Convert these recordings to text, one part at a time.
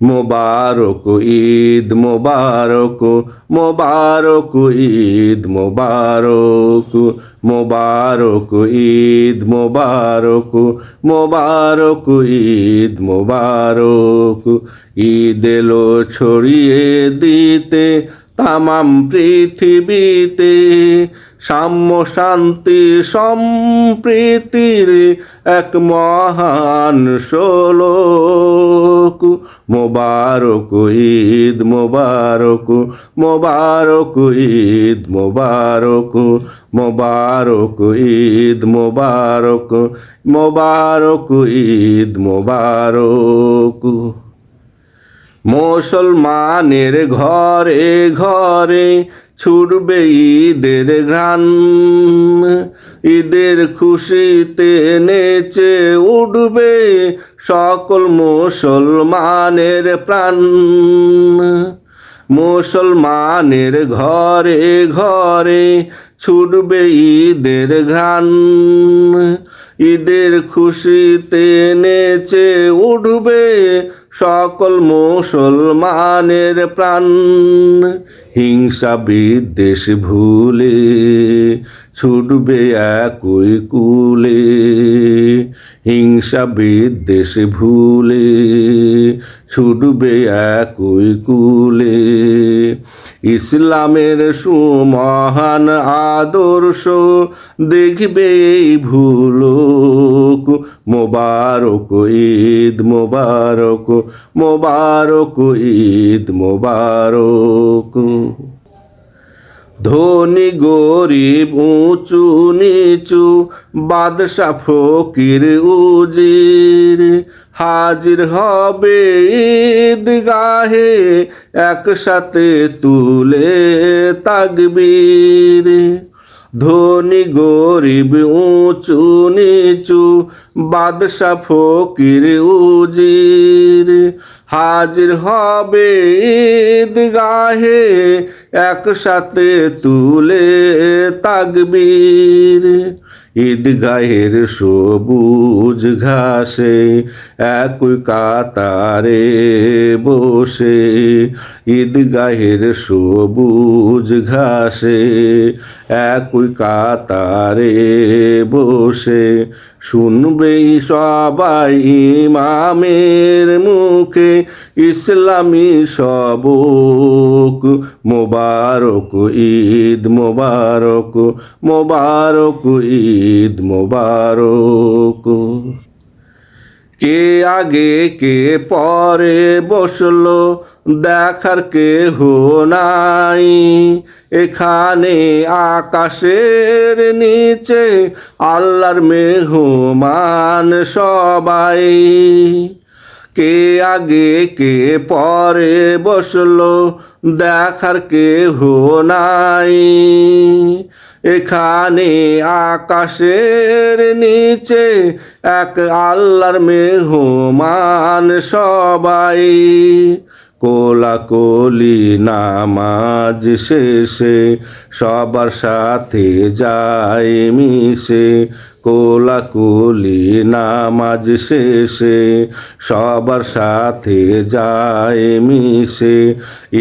মোবারক ঈদ মোবারক, মোবারক ঈদ মোবারক, মোবারক ঈদ মোবারক, মোবারক ঈদ মোবারক। ঈদ এলো ছড়িয়ে দিতে তামাম পৃথিবীতে, সাম্য শান্তি সম্প্রীতির এক মহান শোলক। মোবারক ঈদ মোবারক, মোবারক ঈদ মোবারক, মোবারক ঈদ মোবারক, মোবারক ঈদ মোবারক। মুসলমানের ঘরে ঘরে ছুটবে ঈদের ঘ্রাণ, ঈদের খুশিতে নেচে উঠবে সকল মুসলমানের প্রাণ। মুসলমানের ঘরে ঘরে ছুটবে ঈদের ঘ্রাণ, ঈদের খুশিতে নেচে উঠবে সকল মুসলমানের প্রাণ। হিংসা বিদ্বেষ ভুলে ছুটবে একই কুলে, হিংসা বিদ্বেষ ভুলে ছুটবে একই কুলে। ইসলামের সুমহান আদর্শ দেখবে এই ভুলোক। মোবারক ঈদ মোবারক, মোবারক ঈদ মোবারক। ধনী গরিব উঁচু নিচু বাদশা ফকির উজির হাজির হবে ঈদগাহে একসাথে তুলে তাকবীর। ধনী গরিব উঁচু নিচু বাদশা ফকির উজির হাজির হবে ঈদগাহে একসাথে তুলে তাকবীর। ঈদগাহের সবুজ ঘাসে একই কাতারে বসে, ঈদগাহের সবুজ ঘাসে একই কাতারে বসে শুনবে সবাই ইমামের মুখে ইসলামী সবক। মোবারক ঈদ মোবারক, মোবারক ঈদ মোবারক। কে আগে কে পরে বসলো দেখার কেহ নাই, এখানে আকাশের নিচে আল্লাহর মেহমান সবাই। কে আগে কে পরে বসলো দেখার কেহ নাই, এখানে আকাশের নিচে এক আল্লাহর মেহমান সবাই। কোলাকুলি নামাজ শেষে সবার সাথে যায় মিশে, কোলাকুলি নামাজ শেষে সবার সাথে যায় মিশে।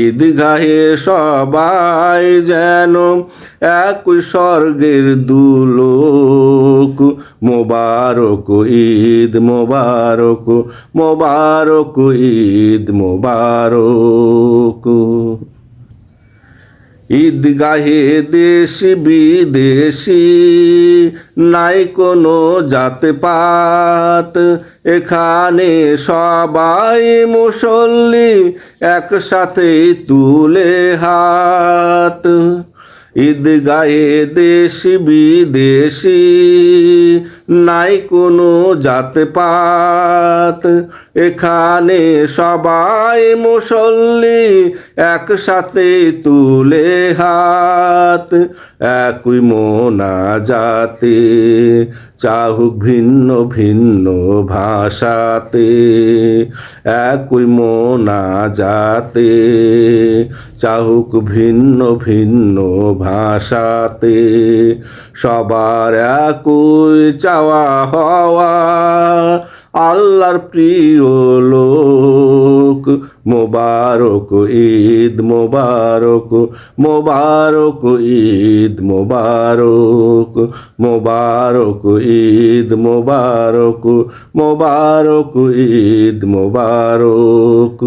ঈদগাহে সবাই যেন একই স্বর্গের দুলোক। মোবারক ঈদ মোবারক, মোবারক ঈদ মোবারক। ঈদগাহে দেশি বিদেশি নাই কোনো জাতপাত, এখানে সবাই মুসল্লি একসাথে তুলে হাত। ঈদগাহে দেশি বিদেশি নাই কোনো জাতপাত, এখানে সবাই মুসল্লি একসাথে তুলে হাত। একই মোনাজাতে চাহুক ভিন্ন ভিন্ন ভাষাতে, একই মোনাজাতে চাহুক ভিন্ন ভিন্ন ভাষাতে। সবার একই চাওয়া হওয়া আল্লাহর প্রিয় লোক। মোবারক ঈদ মোবারক মোবারক ঈদ মোবারক মোবারক ঈদ মোবারক মোবারক ঈদ মোবারক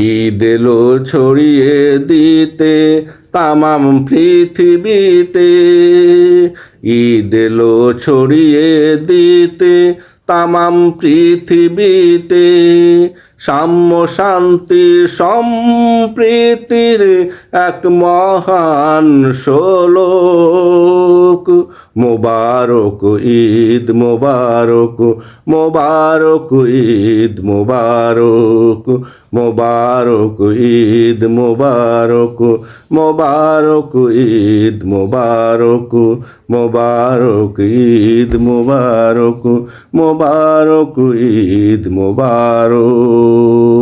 ঈদ এলো ছড়িয়ে দিতে তামাম পৃথিবীতে ঈদ এলো ছড়িয়ে দিতে তামাম পৃথিবীতে সাম্য শান্তি সম্প্রীতির এক মহান শোলক মোবারক ঈদ মোবারক মোবারক ঈদ মোবারক মোবারক ঈদ মোবারক মোবারক ঈদ মোবারক মোবারক ঈদ মোবারক মোবারক ঈদ মোবারক